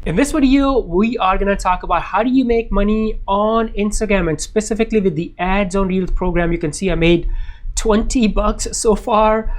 In this video, we are going to talk about how do you make money on Instagram, and specifically with the Ads on Reels program. You can see I made 20 bucks so far.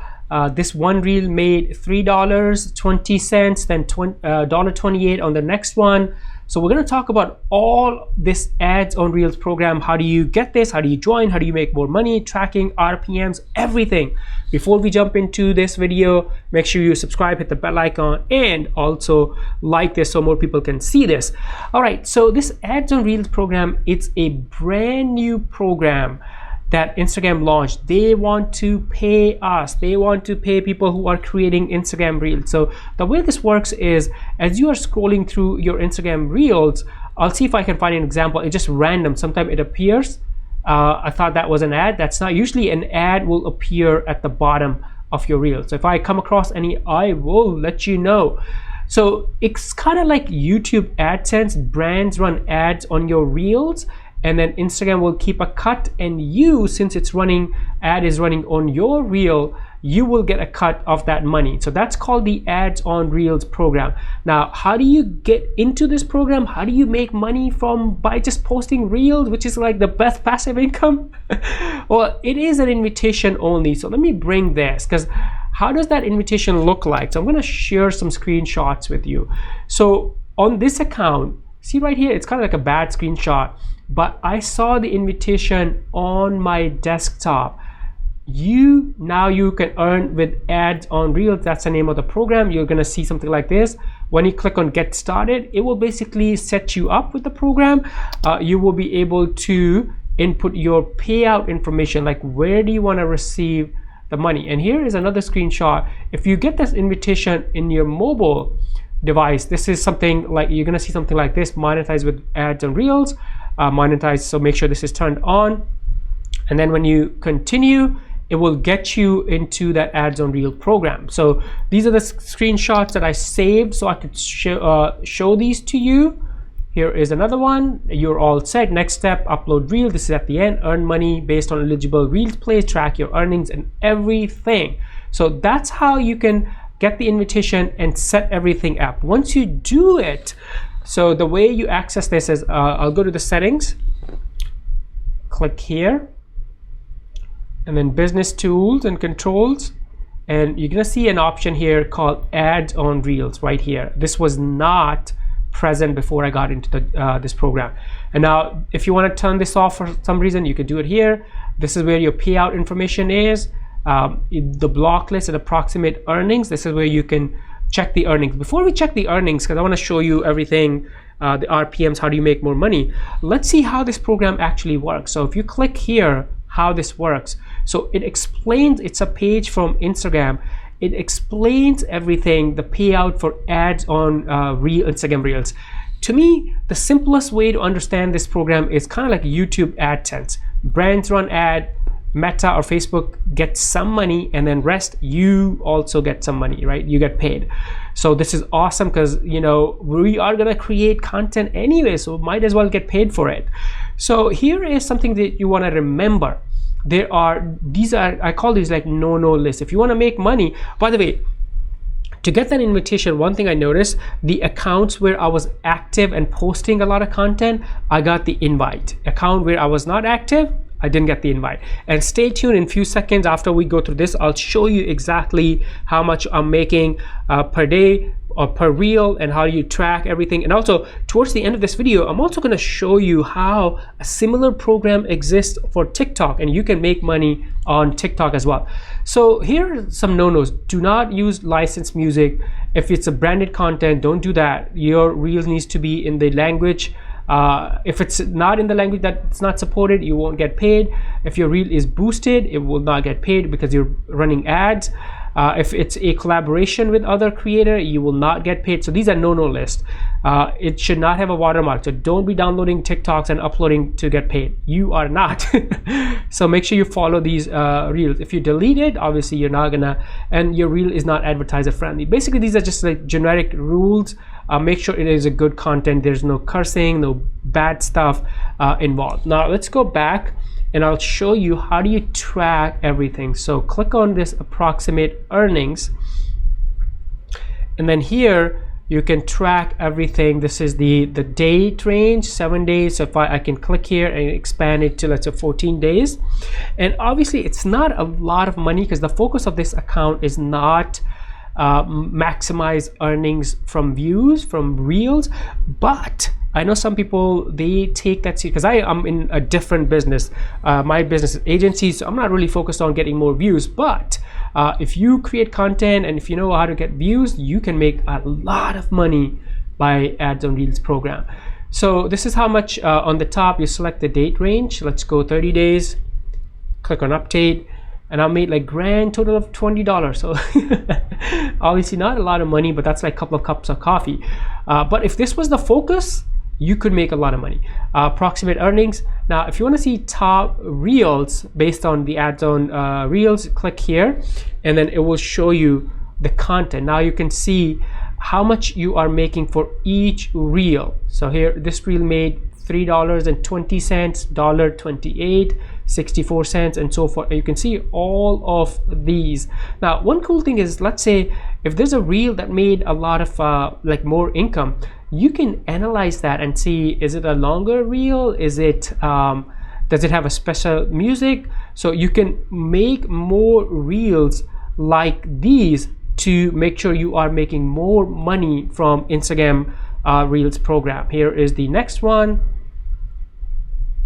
This one reel made $3.20, then $1.28 on the next one. So we're going to talk about all this Ads on Reels program. How do you get this? How do you join? How do you make more money? Tracking, RPMs, everything. Before we jump into this video, make sure you subscribe, hit the bell icon, and also like this so more people can see this. All right, so this Ads on Reels program, it's a brand new program that Instagram launched. They want to pay us. They want to pay people who are creating Instagram Reels. So the way this works is, as you are scrolling through your Instagram Reels, I'll see if I can find an example. It's just random. Sometimes it appears. I thought that was an ad. That's not. Usually an ad will appear at the bottom of your Reels. So if I come across any, I will let you know. So it's kind of like YouTube AdSense. Brands run ads on your Reels, and then Instagram will keep a cut, and you, since it's running, ad is running on your reel, you will get a cut of that money. So that's called the Ads on Reels program. Now, how do you get into this program? How do you make money by just posting reels, which is like the best passive income? Well, it is an invitation only. So let me bring this, because how does that invitation look like? So I'm going to share some screenshots with you. So on this account, see right here, it's kind of like a bad screenshot, but I saw the invitation on my desktop. Now you can earn with Ads on Reels. That's the name of the program. You're gonna see something like this. When you click on Get Started, it will basically set you up with the program. You will be able to input your payout information, like where do you want to receive the money. And here is another screenshot. If you get this invitation in your mobile device, this is something like, you're gonna see something like this: monetize with Ads on Reels, monetize. So make sure this is turned on, and then when you continue, it will get you into that Ads on Reel program. So these are the screenshots that I saved so I could show these to you. Here is another one. You're all set. Next step, upload reel. This is at the end. Earn money based on eligible reels plays, track your earnings and everything. So that's how you can get the invitation and set everything up. Once you do it, so the way you access this is, I'll go to the settings, click here, and then business tools and controls, and you're gonna see an option here called Ads on Reels right here. This was not present before I got into this program. And now if you want to turn this off for some reason, you can do it here. This is where your payout information is, the block list and approximate earnings. This is where you can check the earnings. Before we check the earnings, because I want to show you everything, the RPMs, how do you make more money, let's see how this program actually works. So if you click here, how this works, so it explains, it's a page from Instagram. It explains everything, the payout for ads on Instagram Reels. To me, the simplest way to understand this program is kind of like YouTube AdSense. Brands run ad, Meta or Facebook gets some money, and then rest, you also get some money, right? You get paid. So this is awesome because, you know, we are gonna create content anyway, so might as well get paid for it. So here is something that you want to remember. I call these like no lists. If you want to make money, by the way, to get that invitation, one thing I noticed, the accounts where I was active and posting a lot of content, I got the invite. Account where I was not active, I didn't get the invite. And stay tuned, in a few seconds after we go through this, I'll show you exactly how much I'm making per day or per reel, and how you track everything. And also towards the end of this video, I'm also going to show you how a similar program exists for TikTok, and you can make money on TikTok as well. So here are some no-nos. Do not use licensed music. If it's a branded content, don't do that. Your reels needs to be in the language. If it's not in the language that's not supported, you won't get paid. If your reel is boosted, it will not get paid because you're running ads. If it's a collaboration with other creator, you will not get paid. So these are no list. It should not have a watermark. So don't be downloading TikToks and uploading to get paid. You are not. So make sure you follow these reels. If you delete it, obviously you're not gonna, and your reel is not advertiser friendly. Basically, these are just like generic rules. Make sure it is a good content. There's no cursing, no bad stuff involved. Now let's go back, and I'll show you how do you track everything. So click on this approximate earnings, and then here you can track everything. This is the date range, 7 days. So if I can click here and expand it to, let's say, 14 days. And obviously it's not a lot of money because the focus of this account is not maximize earnings from views, from reels, but I know some people, they take that because I am in a different business. My business is agency, so I'm not really focused on getting more views. But if you create content and if you know how to get views, you can make a lot of money by Ads on Reels program. So this is how much. On the top, you select the date range. Let's go 30 days. Click on update. And I made like grand total of $20. So obviously not a lot of money, but that's like a couple of cups of coffee. But if this was the focus, you could make a lot of money. Approximate earnings. Now, if you want to see top reels based on the ads on reels, click here, and then it will show you the content. Now you can see how much you are making for each reel. So here, this reel made $3.20, $1.28, 64 cents, and so forth. And you can see all of these. Now, one cool thing is, let's say if there's a reel that made a lot of like more income, you can analyze that and see, is it a longer reel? Is it does it have a special music? So you can make more reels like these to make sure you are making more money from Instagram Reels program. Here is the next one.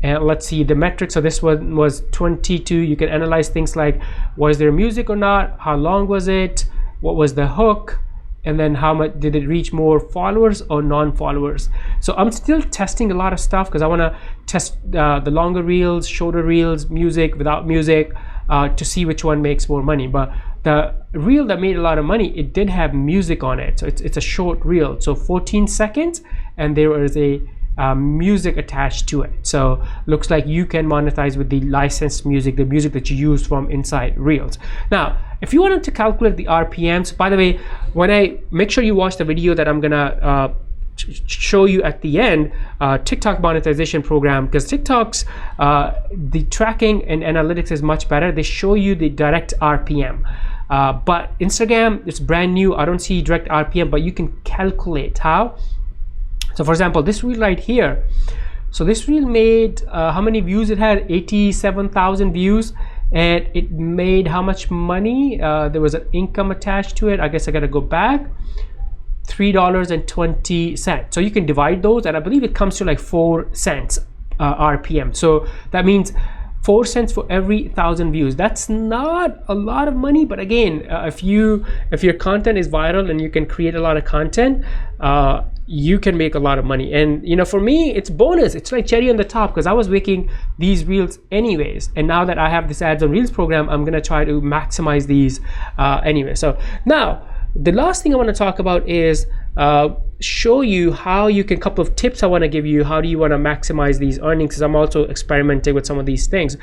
And let's see the metrics. So this one was 22. You can analyze things like, was there music or not? How long was it? What was the hook? And then how much did it reach, more followers or non-followers? So I'm still testing a lot of stuff because I want to test the longer reels, shorter reels, music, without music, to see which one makes more money. But the reel that made a lot of money, it did have music on it. So it's a short reel, so 14 seconds, and there is a music attached to it. So looks like you can monetize with the licensed music, the music that you use from inside reels. Now, if you wanted to calculate the RPMs, by the way, when I make sure you watch the video that I'm gonna show you at the end, TikTok monetization program, because TikTok's the tracking and analytics is much better. They show you the direct RPM. But Instagram, it's brand new. I don't see direct RPM, but you can calculate how. So for example, this reel right here, so this reel made how many views it had? 87,000 views, and it made how much money? There was an income attached to it. I guess I gotta go back. $3.20. So you can divide those, and I believe it comes to like 4 cents RPM. So that means 4 cents for every 1,000 views. That's not a lot of money, but again, if your content is viral and you can create a lot of content, you can make a lot of money. And you know, for me, it's bonus. It's like cherry on the top because I was making these reels anyways, and now that I have this ads on reels program, I'm gonna try to maximize these anyway. So now the last thing I want to talk about is show you how you can, couple of tips I want to give you. How do you want to maximize these earnings? Because I'm also experimenting with some of these things.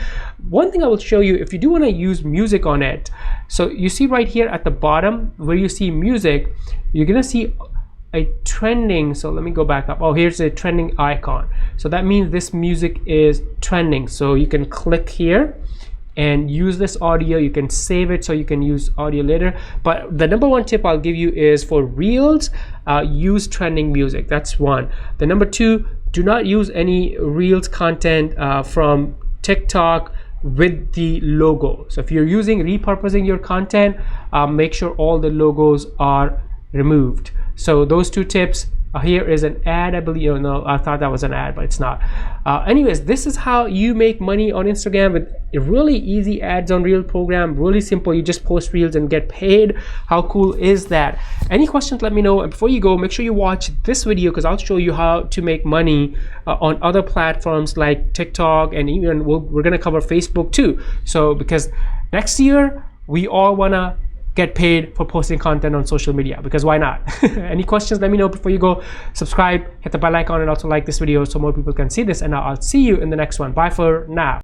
One thing I will show you, if you do want to use music on it, so you see right here at the bottom where you see music, you're gonna see a trending. So let me go back up. Oh, here's a trending icon. So that means this music is trending. So you can click here and use this audio. You can save it so you can use audio later. But the number one tip I'll give you is for reels, use trending music. That's one. The number two, do not use any reels content from TikTok with the logo. So if you're repurposing your content, make sure all the logos are removed. So those two tips. Here is an ad, I believe. Oh, no, I thought that was an ad, but it's not. Anyways, this is how you make money on Instagram with a really easy ads on reel program. Really simple. You just post reels and get paid. How cool is that? Any questions, let me know. And before you go, make sure you watch this video because I'll show you how to make money on other platforms like TikTok, and even we're gonna cover Facebook too. So because next year we all wanna get paid for posting content on social media, because why not? Any questions, let me know. Before you go, subscribe, hit the bell icon, and also like this video so more people can see this, and I'll see you in the next one. Bye for now.